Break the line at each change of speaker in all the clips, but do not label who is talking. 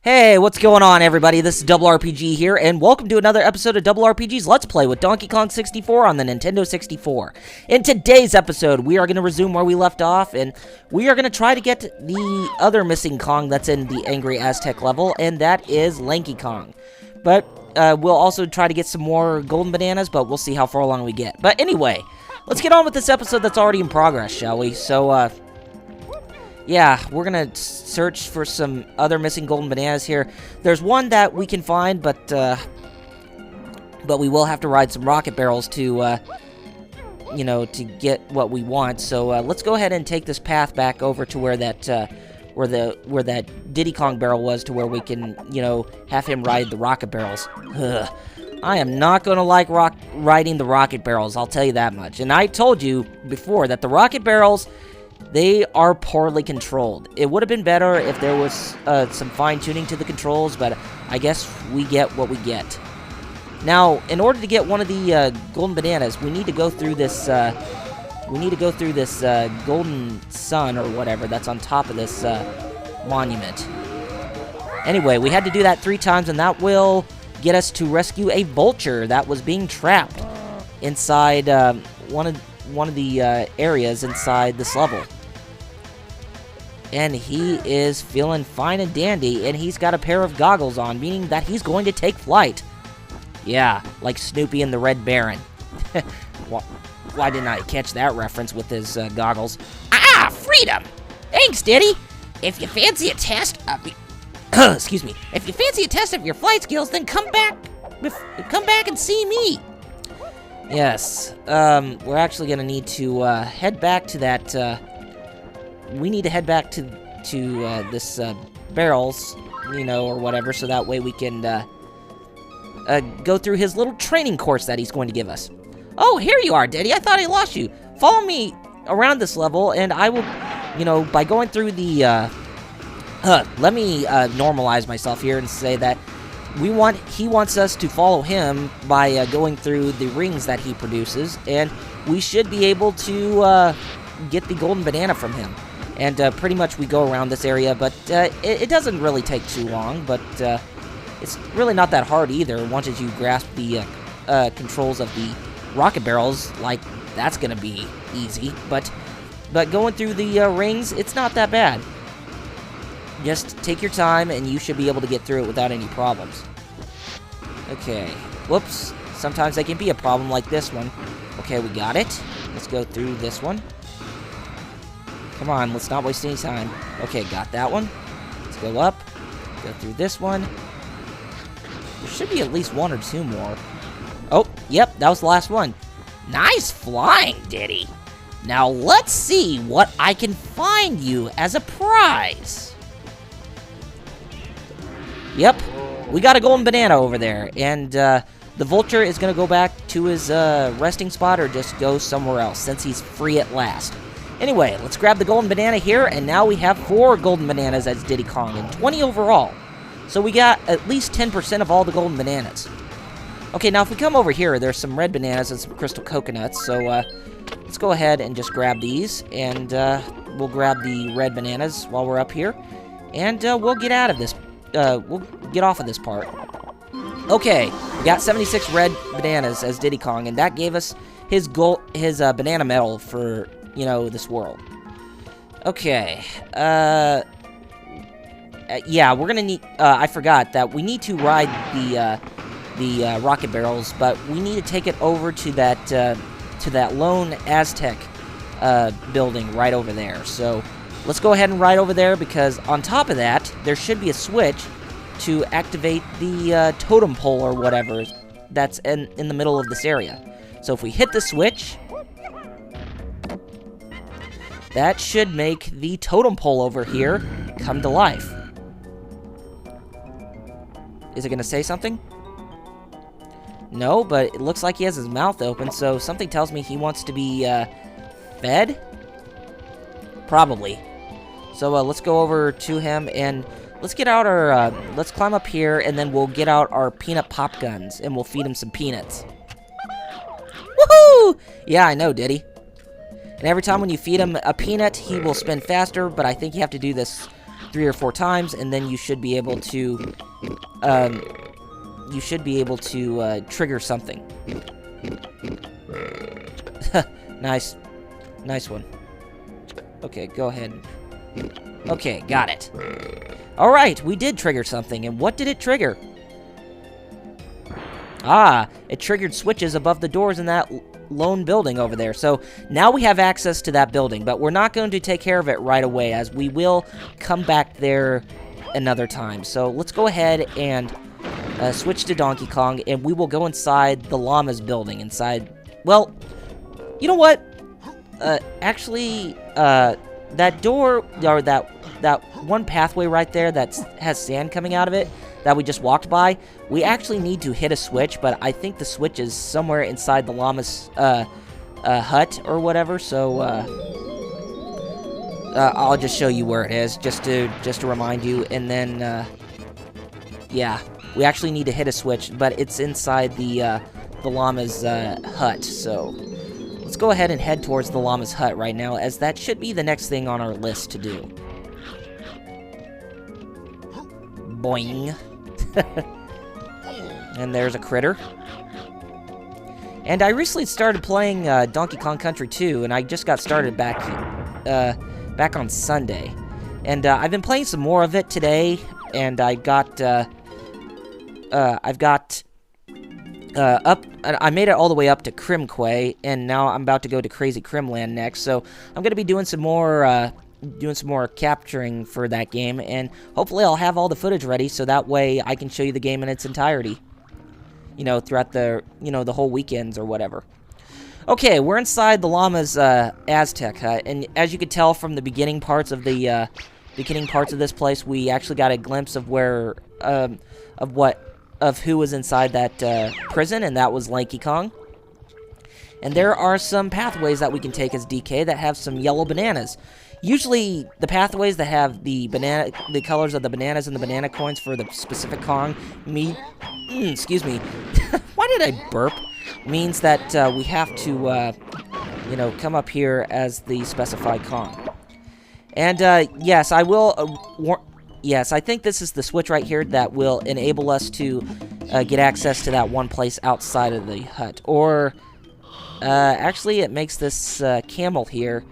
Hey, what's going on, everybody? This is Double RPG here, and welcome to another episode of Double RPG's Let's Play with Donkey Kong 64 on the Nintendo 64. In today's episode, we are going to resume where we left off, and we are going to try to get the other missing Kong that's in the Angry Aztec level, and that is Lanky Kong. But we'll also try to get some more golden bananas, but we'll see how far along we get. But anyway, let's get on with this episode that's already in progress, shall we? So, yeah, we're gonna search for some other missing golden bananas here. There's one that we can find, but we will have to ride some rocket barrels to, you know, to get what we want. So let's go ahead and take this path back over to where that, where that Diddy Kong barrel was, to where we can, you know, have him ride the rocket barrels. Ugh. I am not gonna like riding the rocket barrels. I'll tell you that much. And I told you before that the rocket barrels, they are poorly controlled. It would have been better if there was some fine-tuning to the controls, but I guess we get what we get. Now, in order to get one of the golden bananas, we need to go through this. Golden sun or whatever that's on top of this monument. Anyway, we had to do that 3 times, and that will get us to rescue a vulture that was being trapped inside one of the areas inside this level. And he is feeling fine and dandy, and he's got a pair of goggles on, meaning that he's going to take flight. Yeah, like Snoopy and the Red Baron. Why didn't I catch that reference with his goggles? Ah, freedom! Thanks, Diddy! If you fancy a test of excuse me. If you fancy a test of your flight skills, then come back and see me. Yes, we're actually gonna need to head back to that. We need to head back to this barrels, you know, or whatever, so that way we can go through his little training course that he's going to give us. Oh, here you are, Diddy. I thought I lost you. Follow me around this level, and I will, you know, by going through the. Let me normalize myself here and say that he wants us to follow him by going through the rings that he produces, and we should be able to get the golden banana from him. And pretty much we go around this area, but it doesn't really take too long, but it's really not that hard either once you grasp the controls of the rocket barrels. Like, that's gonna be easy, but going through the rings, it's not that bad. Just take your time, and you should be able to get through it without any problems. Okay. Whoops. Sometimes they can be a problem like this one. Okay, we got it. Let's go through this one. Come on, let's not waste any time. Okay, got that one. Let's go up. Go through this one. There should be at least 1 or 2 more. Oh, yep, that was the last one. Nice flying, Diddy. Now let's see what I can find you as a prize. Yep, we got a golden banana over there, and the vulture is going to go back to his resting spot or just go somewhere else since he's free at last. Anyway, let's grab the golden banana here, and now we have 4 golden bananas as Diddy Kong and 20 overall. So we got at least 10% of all the golden bananas. Okay, now if we come over here, there's some red bananas and some crystal coconuts, so let's go ahead and just grab these, and we'll grab the red bananas while we're up here, and we'll get out of this. We'll get off of this part. Okay, we got 76 red bananas as Diddy Kong, and that gave us his banana medal for, you know, this world. Okay, yeah, we're gonna need. I forgot that we need to ride the rocket barrels, but we need to take it over to that lone Aztec building right over there. So let's go ahead and ride over there, because on top of that, there should be a switch to activate the totem pole or whatever that's in the middle of this area. So if we hit the switch, that should make the totem pole over here come to life. Is it going to say something? No, but it looks like he has his mouth open, so something tells me he wants to be fed? Probably. So let's go over to him, and let's get out our, let's climb up here, and then we'll get out our peanut pop guns, and we'll feed him some peanuts. Woohoo! Yeah, I know, Diddy. And every time when you feed him a peanut, he will spin faster, but I think you have to do this 3 or 4 times, and then you should be able to, trigger something. Nice. Nice one. Okay, go ahead. Okay, got it. Alright, we did trigger something, and what did it trigger? Ah, it triggered switches above the doors in that lone building over there. So now we have access to that building, but we're not going to take care of it right away, as we will come back there another time. So let's go ahead and switch to Donkey Kong, and we will go inside the llama's building. Well, you know what? Actually, that door, or that one pathway right there that has sand coming out of it that we just walked by, we actually need to hit a switch, but I think the switch is somewhere inside the llama's hut or whatever, so I'll just show you where it is, just to remind you, and then, yeah, we actually need to hit a switch, but it's inside the llama's hut, so let's go ahead and head towards the llama's hut right now, as that should be the next thing on our list to do. Boing. And there's a critter. And I recently started playing Donkey Kong Country 2, and I just got started back on Sunday. And I've been playing some more of it today, and I made it all the way up to Crimquay, and now I'm about to go to Crazy Crimland next, so I'm going to be doing some more capturing for that game, and hopefully I'll have all the footage ready, so that way I can show you the game in its entirety, you know, throughout the whole weekends or whatever. Okay, we're inside the llama's Aztec hut, and as you could tell from the beginning parts of this place, we actually got a glimpse of where, of who was inside that prison, and that was Lanky Kong. And there are some pathways that we can take as DK that have some yellow bananas. Usually, the pathways that have the colors of the bananas and the banana coins for the specific Kong excuse me. Why did I burp? Means that we have to, come up here as the specified Kong. And yes, I will. Yes, I think this is the switch right here that will enable us to get access to that one place outside of the hut. Or, actually, it makes this camel here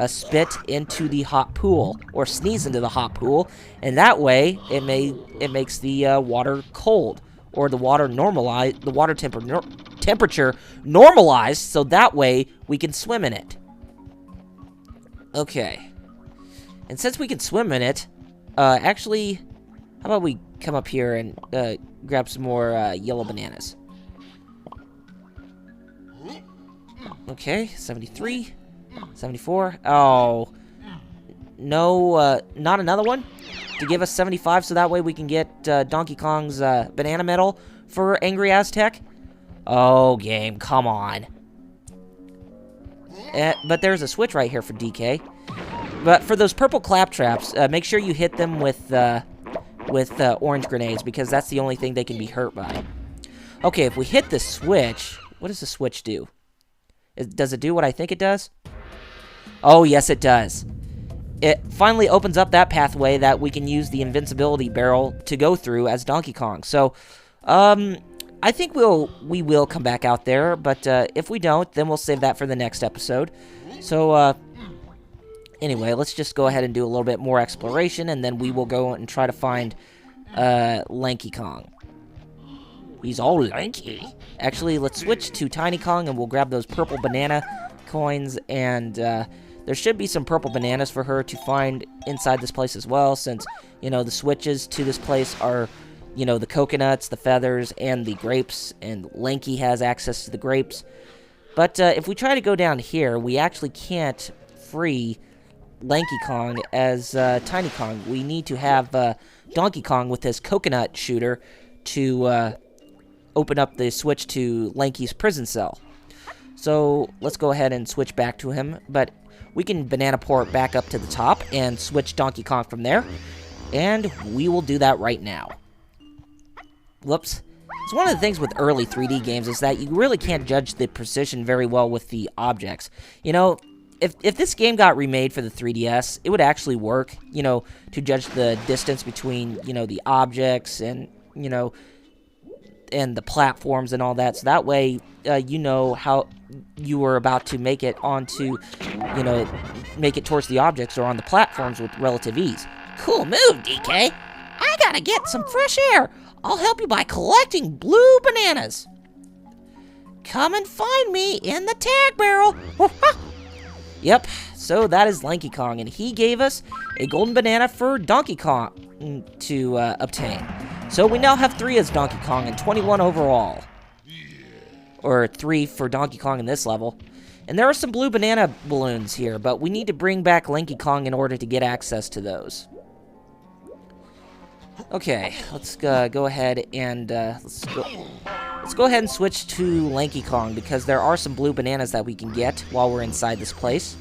spit into the hot pool, or sneeze into the hot pool, and that way it makes the water cold, or the water temperature normalized, so that way we can swim in it. Okay, and since we can swim in it, actually, how about we come up here and grab some more yellow bananas? Okay, 73, 74. Oh, no, not another one to give us 75, so that way we can get Donkey Kong's banana medal for Angry Aztec. Oh, game, come on. But there's a switch right here for DK. But for those purple claptraps, make sure you hit them with orange grenades, because that's the only thing they can be hurt by. Okay, if we hit the switch, what does the switch do? Does it do what I think it does? Oh, yes, it does. It finally opens up that pathway that we can use the invincibility barrel to go through as Donkey Kong. So, I think we will come back out there, but if we don't, then we'll save that for the next episode. So, anyway, let's just go ahead and do a little bit more exploration, and then we will go and try to find Lanky Kong. He's all lanky. Actually, let's switch to Tiny Kong, and we'll grab those purple banana coins, and there should be some purple bananas for her to find inside this place as well, since, the switches to this place are, the coconuts, the feathers, and the grapes, and Lanky has access to the grapes. But if we try to go down here, we actually can't free Lanky Kong as Tiny Kong. We need to have Donkey Kong with his coconut shooter to open up the switch to Lanky's prison cell. So let's go ahead and switch back to him, but we can banana port back up to the top and switch Donkey Kong from there, and we will do that right now. Whoops. It's one of the things with early 3D games is that you really can't judge the precision very well with the objects. if this game got remade for the 3DS, it would actually work, you know, to judge the distance between, you know, the objects and, you know, and the platforms and all that. So that way, you know how you were about to make it onto, you know, make it towards the objects or on the platforms with relative ease. Cool move, DK. I gotta get some fresh air. I'll help you by collecting blue bananas. Come and find me in the tag barrel. Yep, so that is Lanky Kong, and he gave us a golden banana for Donkey Kong to obtain. So we now have 3 as Donkey Kong and 21 overall. Or 3 for Donkey Kong in this level. And there are some blue banana balloons here, but we need to bring back Lanky Kong in order to get access to those. Okay, let's go ahead and let's go ahead and switch to Lanky Kong, because there are some blue bananas that we can get while we're inside this place.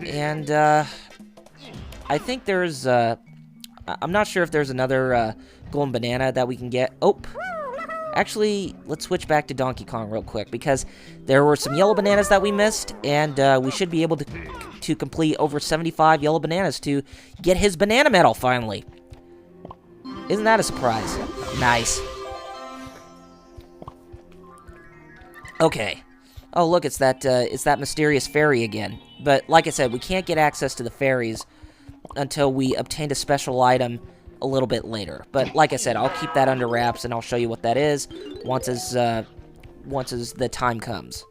And I think there's I'm not sure if there's another golden banana that we can get. Oh, actually, let's switch back to Donkey Kong real quick, because there were some yellow bananas that we missed, and we should be able to complete over 75 yellow bananas to get his banana medal finally. Isn't that a surprise? Nice. Okay. Oh, look, it's that mysterious fairy again. But like I said, we can't get access to the fairies until we obtained a special item a little bit later. But like I said, I'll keep that under wraps, and I'll show you what that is once as the time comes.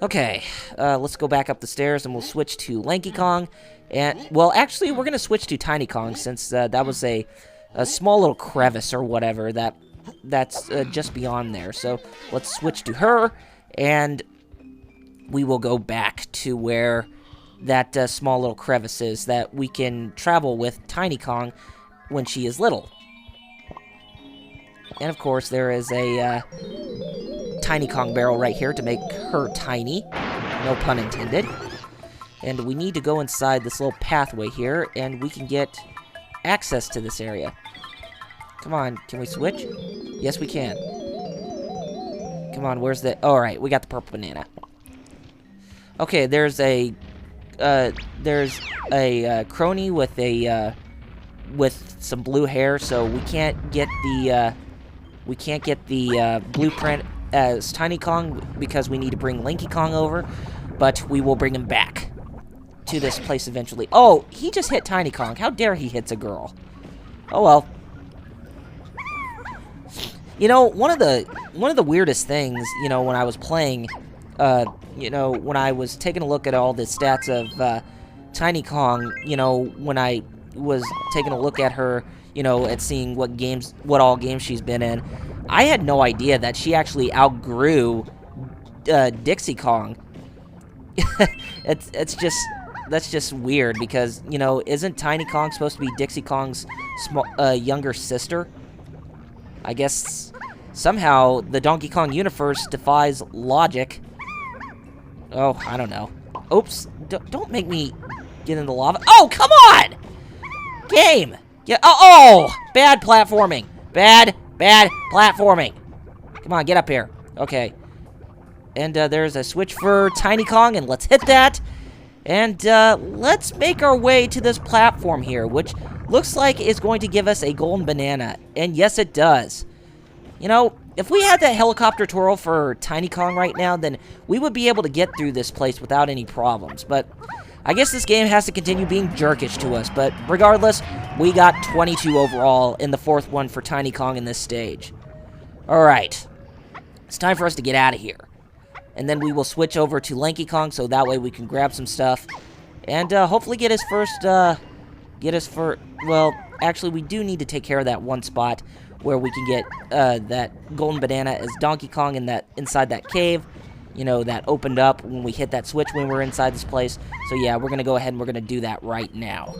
Okay, let's go back up the stairs, and we'll switch to Lanky Kong. And, well, actually, we're going to switch to Tiny Kong, since that was a small little crevice or whatever that's just beyond there. So let's switch to her, and we will go back to where that small little crevice is that we can travel with Tiny Kong when she is little. And, of course, there is a Tiny Kong barrel right here to make her tiny. No pun intended. And we need to go inside this little pathway here, and we can get access to this area. Come on, can we switch? Yes, we can. Come on, where's the... Oh, alright, we got the purple banana. Okay, there's a crony with with some blue hair, so we can't get the blueprint as Tiny Kong because we need to bring Lanky Kong over, but we will bring him back to this place eventually. Oh, he just hit Tiny Kong. How dare he hits a girl? Oh well. You know, one of the weirdest things, you know, when I was playing, you know, when I was taking a look at all the stats of Tiny Kong, you know, when I was taking a look at her, you know, at seeing what all games she's been in, I had no idea that she actually outgrew Dixie Kong. That's just weird, because, you know, isn't Tiny Kong supposed to be Dixie Kong's younger sister? I guess somehow the Donkey Kong universe defies logic. Oh, I don't know. Oops, don't make me get in the lava. Oh, come on! Game! Oh, bad platforming. Bad platforming. Come on, get up here. Okay. And there's a switch for Tiny Kong, and let's hit that. And let's make our way to this platform here, which looks like it's going to give us a golden banana. And yes, it does. You know, if we had that helicopter twirl for Tiny Kong right now, then we would be able to get through this place without any problems. But I guess this game has to continue being jerkish to us. But regardless, we got 22 overall in the 4th one for Tiny Kong in this stage. Alright. It's time for us to get out of here. And then we will switch over to Lanky Kong, so that way we can grab some stuff. And hopefully get his first, well, actually we do need to take care of that one spot where we can get that golden banana as Donkey Kong inside that cave. You know, that opened up when we hit that switch when we were inside this place. So yeah, we're going to go ahead and we're going to do that right now.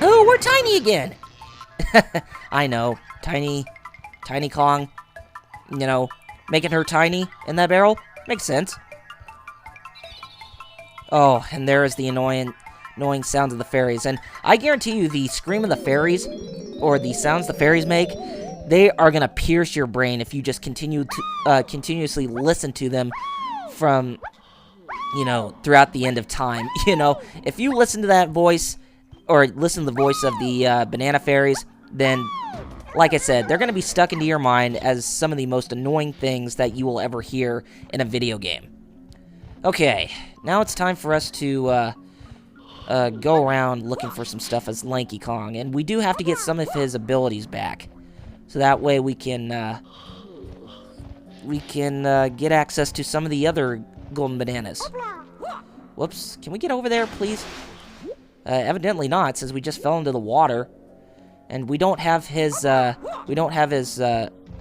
Oh, we're tiny again! I know, Tiny Kong, you know, making her tiny in that barrel makes sense. Oh, and there is the annoying sounds of the fairies. And I guarantee you the scream of the fairies, or the sounds the fairies make, they are going to pierce your brain if you just continuously listen to them from, you know, throughout the end of time. You know, if you listen to that voice, or listen to the voice of the banana fairies, then, like I said, they're going to be stuck into your mind as some of the most annoying things that you will ever hear in a video game. Okay, now it's time for us to go around looking for some stuff as Lanky Kong, and we do have to get some of his abilities back, so that way we can get access to some of the other golden bananas. Whoops, can we get over there, please? Evidently not, since we just fell into the water, and we don't have his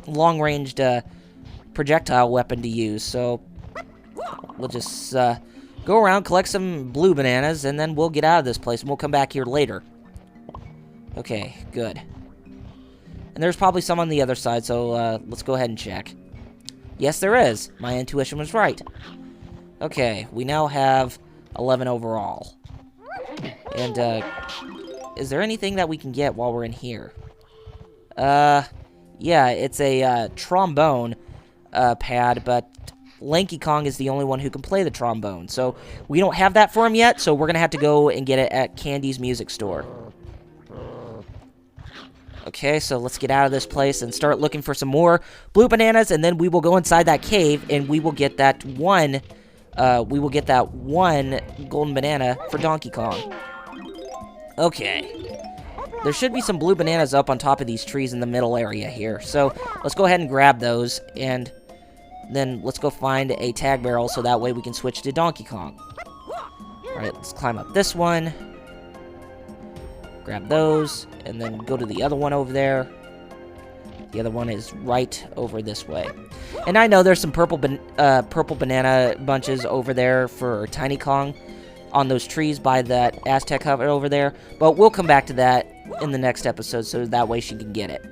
long-ranged projectile weapon to use. So we'll just go around, collect some blue bananas, and then we'll get out of this place, and we'll come back here later. Okay, good. And there's probably some on the other side, so let's go ahead and check. Yes, there is. My intuition was right. Okay, we now have 11 overall. And, is there anything that we can get while we're in here? Yeah, it's a, trombone, pad, but Lanky Kong is the only one who can play the trombone. So, we don't have that for him yet, so we're gonna have to go and get it at Candy's music store. Okay, so let's get out of this place and start looking for some more blue bananas, and then we will go inside that cave, and we will get that one, golden banana for Donkey Kong. Okay. There should be some blue bananas up on top of these trees in the middle area here. So, let's go ahead and grab those, and then let's go find a tag barrel so that way we can switch to Donkey Kong. Alright, let's climb up this one. Grab those, and then go to the other one over there. The other one is right over this way. And I know there's some purple banana bunches over there for Tiny Kong on those trees by that Aztec hut over there, but we'll come back to that in the next episode so that way she can get it.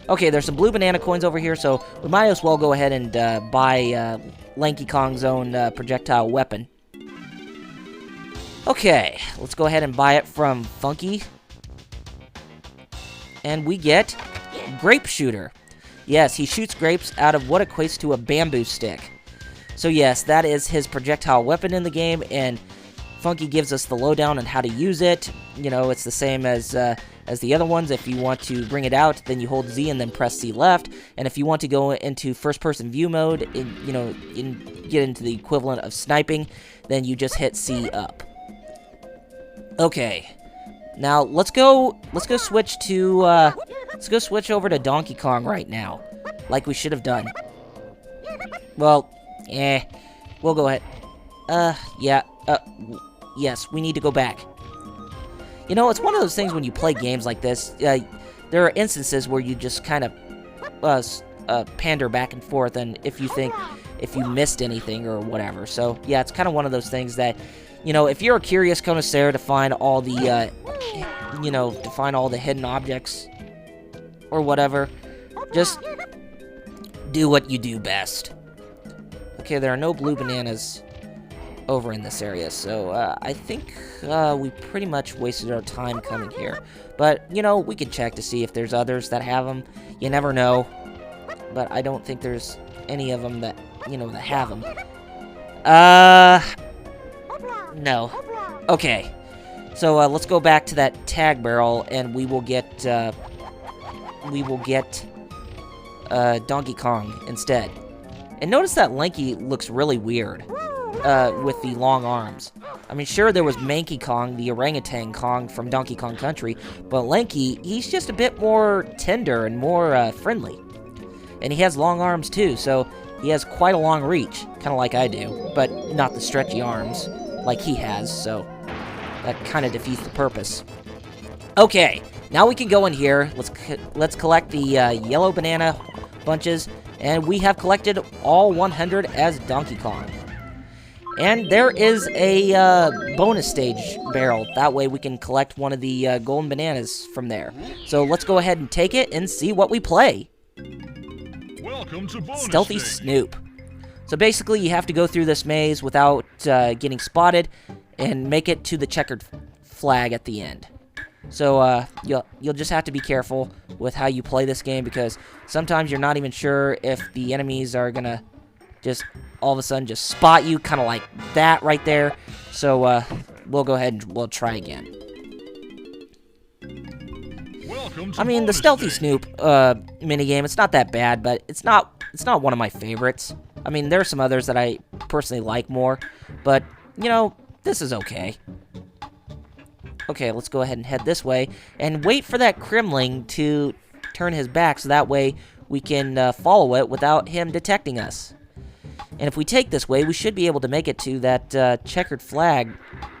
Okay, there's some blue banana coins over here, so we might as well go ahead and buy Lanky Kong's own projectile weapon. Okay, let's go ahead and buy it from Funky. And we get Grape Shooter. Yes, he shoots grapes out of what equates to a bamboo stick. So yes, that is his projectile weapon in the game, and Funky gives us the lowdown on how to use it. You know, it's the same as the other ones. If you want to bring it out, then you hold Z and then press C left. And if you want to go into first-person view mode, get into the equivalent of sniping, then you just hit C up. Okay, now let's go switch over to Donkey Kong right now, like we should have done. Well, we'll go ahead. Yes, we need to go back. You know, it's one of those things when you play games like this, there are instances where you just kind of pander back and forth, and if you missed anything or whatever. So, yeah, it's kind of one of those things that, you know, if you're a curious connoisseur to find all the, hidden objects or whatever, just do what you do best. Okay, there are no blue bananas over in this area, so I think we pretty much wasted our time coming here. But, you know, we can check to see if there's others that have them. You never know. But I don't think there's any of them that, that have them. No. Okay. So, let's go back to that tag barrel, and we will get Donkey Kong instead. And notice that Lanky looks really weird. With the long arms. I mean, sure, there was Manky Kong, the orangutan Kong from Donkey Kong Country, but Lanky, he's just a bit more tender and more friendly. And he has long arms too, so he has quite a long reach, kind of like I do, but not the stretchy arms like he has, so that kind of defeats the purpose. Okay, now we can go in here. Let's collect the yellow banana bunches, and we have collected all 100 as Donkey Kong. And there is a bonus stage barrel. That way we can collect one of the golden bananas from there. So let's go ahead and take it and see what we play.
Welcome to bonus
Stealthy
stage.
Snoop. So basically you have to go through this maze without getting spotted and make it to the checkered flag at the end. So you'll just have to be careful with how you play this game, because sometimes you're not even sure if the enemies are gonna just all of a sudden just spot you, kind of like that right there. So we'll go ahead and we'll try again. I mean, the Stealthy Snoop minigame, it's not that bad, but it's not one of my favorites. I mean, there are some others that I personally like more, but, you know, this is okay. Okay, let's go ahead and head this way, and wait for that Kremling to turn his back, so that way we can follow it without him detecting us. And if we take this way, we should be able to make it to that checkered flag,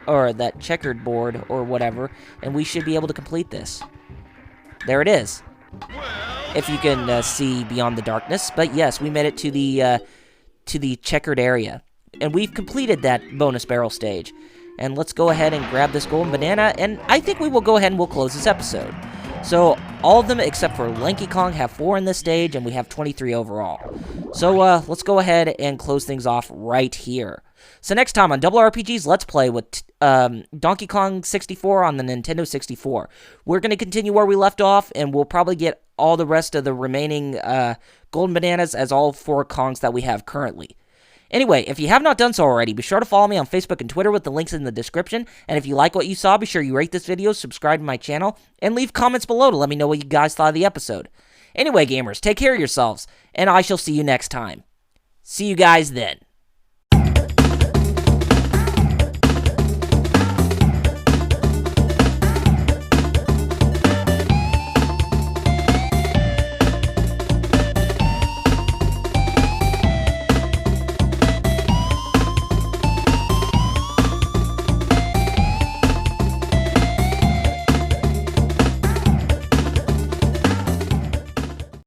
or that checkered board, or whatever, and we should be able to complete this. There it is. If you can see beyond the darkness. But yes, we made it to the checkered area. And we've completed that bonus barrel stage. And let's go ahead and grab this golden banana. And I think we will go ahead and we'll close this episode. So all of them except for Lanky Kong have 4 in this stage. And we have 23 overall. So let's go ahead and close things off right here. So next time on Double RPG's Let's Play with Donkey Kong 64 on the Nintendo 64. We're going to continue where we left off, and we'll probably get all the rest of the remaining golden bananas as all 4 Kongs that we have currently. Anyway, if you have not done so already, be sure to follow me on Facebook and Twitter with the links in the description. And if you like what you saw, be sure you rate this video, subscribe to my channel, and leave comments below to let me know what you guys thought of the episode. Anyway, gamers, take care of yourselves, and I shall see you next time. See you guys then.